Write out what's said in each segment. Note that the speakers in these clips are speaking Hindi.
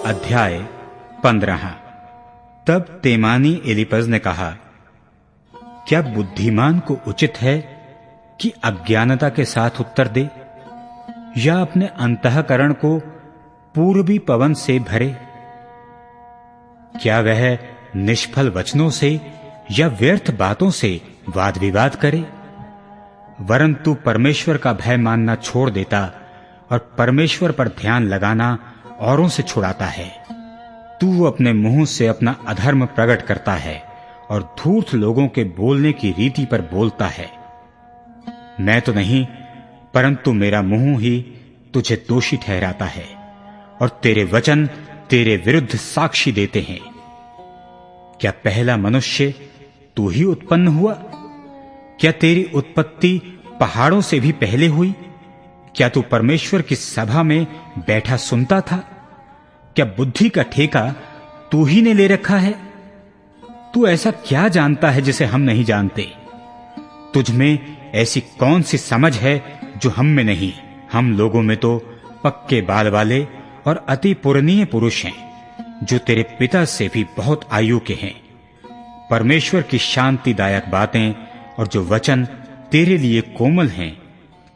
अध्याय 15। तब तेमानी एलिपज ने कहा, क्या बुद्धिमान को उचित है कि अज्ञानता के साथ उत्तर दे, या अपने अंतःकरण को पूर्वी पवन से भरे? क्या वह निष्फल वचनों से या व्यर्थ बातों से वाद विवाद करे? वरन तू परमेश्वर का भय मानना छोड़ देता और परमेश्वर पर ध्यान लगाना औरों से छुड़ाता है। तू अपने मुंह से अपना अधर्म प्रकट करता है और धूर्त लोगों के बोलने की रीति पर बोलता है। मैं तो नहीं, परंतु मेरा मुंह ही तुझे दोषी ठहराता है और तेरे वचन तेरे विरुद्ध साक्षी देते हैं। क्या पहला मनुष्य तू ही उत्पन्न हुआ? क्या तेरी उत्पत्ति पहाड़ों से भी पहले हुई? क्या तू परमेश्वर की सभा में बैठा सुनता था? क्या बुद्धि का ठेका तू ही ने ले रखा है? तू ऐसा क्या जानता है जिसे हम नहीं जानते? तुझ में ऐसी कौन सी समझ है जो हम में नहीं? हम लोगों में तो पक्के बाल वाले और अति पुरनीय पुरुष हैं, जो तेरे पिता से भी बहुत आयु के हैं। परमेश्वर की शांतिदायक बातें और जो वचन तेरे लिए कोमल हैं,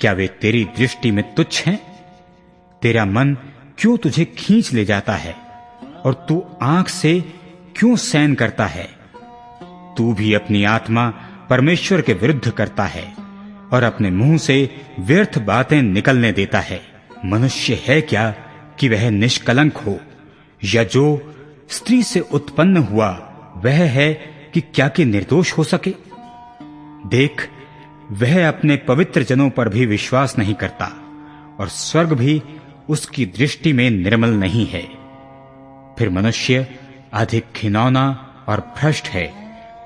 क्या वे तेरी दृष्टि में तुच्छ हैं? तेरा मन क्यों तुझे खींच ले जाता है और तू आंख से क्यों सैन करता है? तू भी अपनी आत्मा परमेश्वर के विरुद्ध करता है और अपने मुंह से व्यर्थ बातें निकलने देता है। मनुष्य है क्या कि वह निष्कलंक हो, या जो स्त्री से उत्पन्न हुआ वह है कि क्या कि निर्दोष हो सके? देख, वह अपने पवित्र जनों पर भी विश्वास नहीं करता और स्वर्ग भी उसकी दृष्टि में निर्मल नहीं है। फिर मनुष्य अधिक घिनौना और भ्रष्ट है,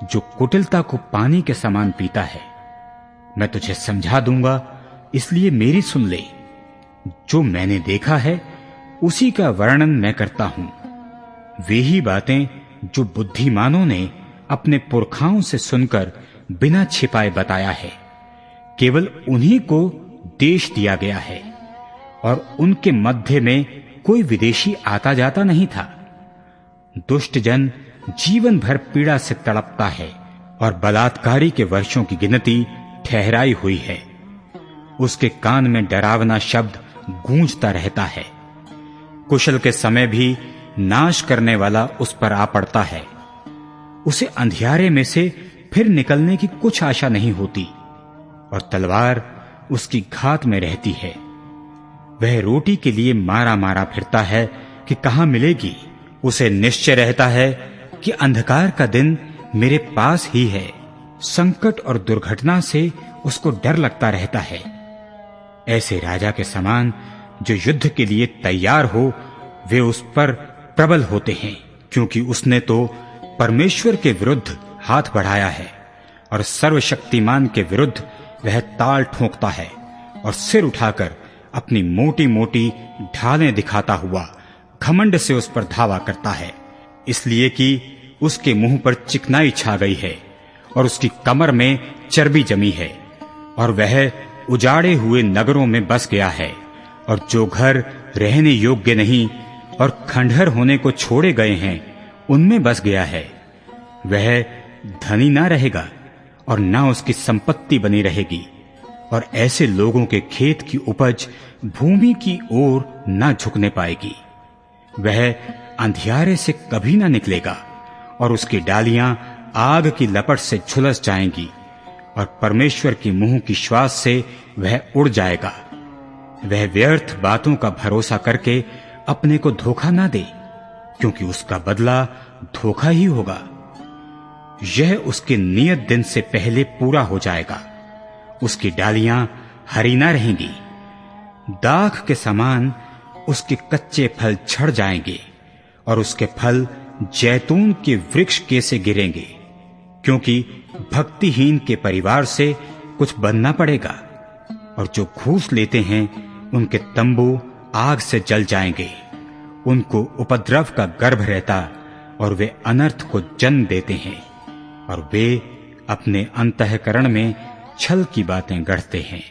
जो कुटिलता को पानी के समान पीता है। मैं तुझे समझा दूंगा, इसलिए मेरी सुन ले। जो मैंने देखा है उसी का वर्णन मैं करता हूं। वे ही बातें जो बुद्धिमानों ने अपने पुरखाओं से सुनकर बिना छिपाए बताया है। केवल उन्हीं को देश दिया गया है और उनके मध्य में कोई विदेशी आता जाता नहीं था। दुष्ट जन जीवन भर पीड़ा से तड़पता है और बलात्कारी के वर्षों की गिनती ठहराई हुई है। उसके कान में डरावना शब्द गूंजता रहता है। कुशल के समय भी नाश करने वाला उस पर आ पड़ता है। उसे अंधियारे में से फिर निकलने की कुछ आशा नहीं होती और तलवार उसकी घात में रहती है। वह रोटी के लिए मारा मारा फिरता है कि कहां मिलेगी। उसे निश्चय रहता है कि अंधकार का दिन मेरे पास ही है। संकट और दुर्घटना से उसको डर लगता रहता है। ऐसे राजा के समान जो युद्ध के लिए तैयार हो, वे उस पर प्रबल होते हैं, क्योंकि उसने तो परमेश्वर के विरुद्ध हाथ बढ़ाया है और सर्वशक्तिमान के विरुद्ध वह ताल ठोंकता है और सिर उठाकर अपनी मोटी मोटी ढालें दिखाता हुआ घमंड से उस पर धावा करता है, इसलिए कि उसके मुंह पर चिकनाई छा गई है और उसकी कमर में चर्बी जमी है और वह उजाड़े हुए नगरों में बस गया है और जो घर रहने योग्य नहीं और खंडहर होने को छोड़े गए हैं, उनमें बस गया है। वह धनी ना रहेगा और ना उसकी संपत्ति बनी रहेगी और ऐसे लोगों के खेत की उपज भूमि की ओर ना झुकने पाएगी। वह अंधियारे से कभी ना निकलेगा और उसकी डालियां आग की लपट से झुलस जाएंगी और परमेश्वर की मुंह की श्वास से वह उड़ जाएगा। वह व्यर्थ बातों का भरोसा करके अपने को धोखा ना दे, क्योंकि उसका बदला धोखा ही होगा। यह उसके नियत दिन से पहले पूरा हो जाएगा। उसकी डालियां हरी ना रहेंगी। दाख के समान उसके कच्चे फल झड़ जाएंगे और उसके फल जैतून के वृक्ष के से गिरेंगे, क्योंकि भक्तिहीन के परिवार से कुछ बनना पड़ेगा और जो घूस लेते हैं उनके तंबू आग से जल जाएंगे। उनको उपद्रव का गर्भ रहता और वे अनर्थ को जन्म देते हैं और वे अपने अंतःकरण में छल की बातें गढ़ते हैं।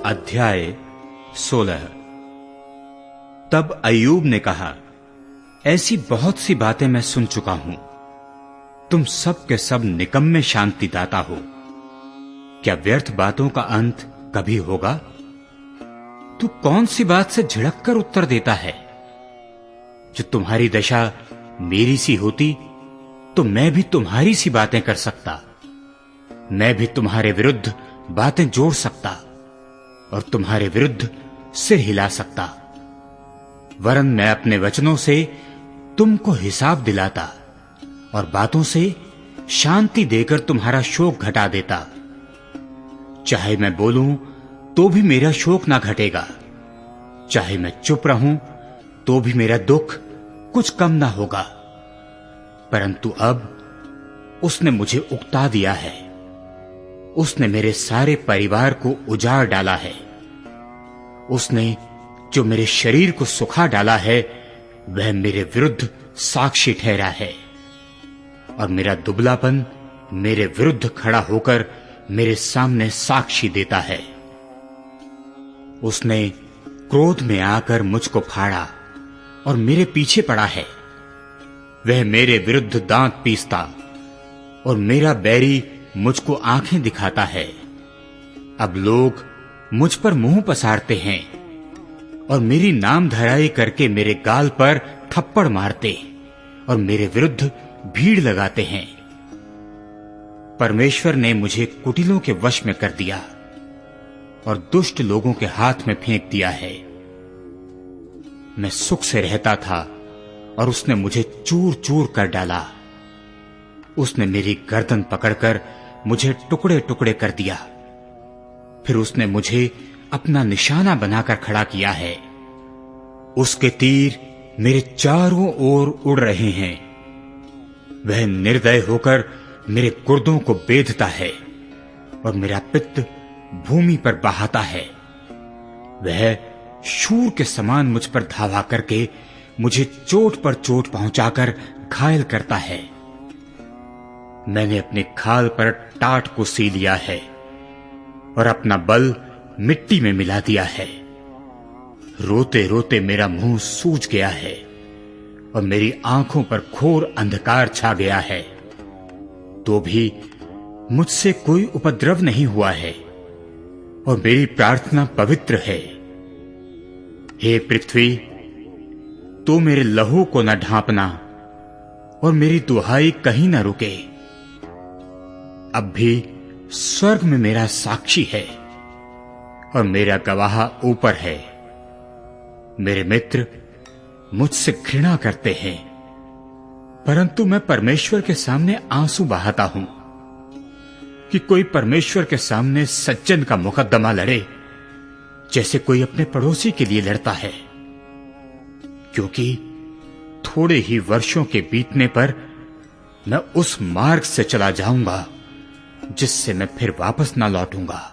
अध्याय 16। तब अय्यूब ने कहा, ऐसी बहुत सी बातें मैं सुन चुका हूं। तुम सब के सब निकम्मे शांतिदाता हो। क्या व्यर्थ बातों का अंत कभी होगा? तू कौन सी बात से झिड़क कर उत्तर देता है? जो तुम्हारी दशा मेरी सी होती तो मैं भी तुम्हारी सी बातें कर सकता। मैं भी तुम्हारे विरुद्ध बातें जोड़ सकता और तुम्हारे विरुद्ध सिर हिला सकता, वरन मैं अपने वचनों से तुमको हिसाब दिलाता और बातों से शांति देकर तुम्हारा शोक घटा देता। चाहे मैं बोलूं तो भी मेरा शोक ना घटेगा, चाहे मैं चुप रहूं तो भी मेरा दुख कुछ कम ना होगा। परंतु अब उसने मुझे उकता दिया है, उसने मेरे सारे परिवार को उजाड़ डाला है। उसने जो मेरे शरीर को सुखा डाला है वह मेरे विरुद्ध साक्षी ठहरा है, और मेरा दुबलापन मेरे विरुद्ध खड़ा होकर मेरे सामने साक्षी देता है। उसने क्रोध में आकर मुझको फाड़ा और मेरे पीछे पड़ा है। वह मेरे विरुद्ध दांत पीसता और मेरा बैरी मुझको आंखें दिखाता है। अब लोग मुझ पर मुंह पसारते हैं और मेरी नाम धराई करके मेरे गाल पर थप्पड़ मारते और मेरे विरुद्ध भीड़ लगाते हैं। परमेश्वर ने मुझे कुटिलों के वश में कर दिया और दुष्ट लोगों के हाथ में फेंक दिया है। मैं सुख से रहता था और उसने मुझे चूर चूर कर डाला। उसने मेरी गर्दन पकड़कर मुझे टुकड़े टुकड़े कर दिया। फिर उसने मुझे अपना निशाना बनाकर खड़ा किया है। उसके तीर मेरे चारों ओर उड़ रहे हैं। वह निर्दय होकर मेरे गुर्दों को बेधता है और मेरा पित्त भूमि पर बहाता है। वह शूर के समान मुझ पर धावा करके मुझे चोट पर चोट पहुंचाकर घायल करता है। मैंने अपने खाल पर टाट को सी लिया है और अपना बल मिट्टी में मिला दिया है। रोते रोते मेरा मुंह सूज गया है और मेरी आंखों पर घोर अंधकार छा गया है। तो भी मुझसे कोई उपद्रव नहीं हुआ है और मेरी प्रार्थना पवित्र है। हे पृथ्वी, तू मेरे लहू को न ढांपना और मेरी दुहाई कहीं न रुके। अब भी स्वर्ग में मेरा साक्षी है और मेरा गवाह ऊपर है। मेरे मित्र मुझसे घृणा करते हैं, परंतु मैं परमेश्वर के सामने आंसू बहाता हूं कि कोई परमेश्वर के सामने सज्जन का मुकदमा लड़े जैसे कोई अपने पड़ोसी के लिए लड़ता है। क्योंकि थोड़े ही वर्षों के बीतने पर मैं उस मार्ग से चला जाऊंगा जिससे मैं फिर वापस ना लौटूंगा।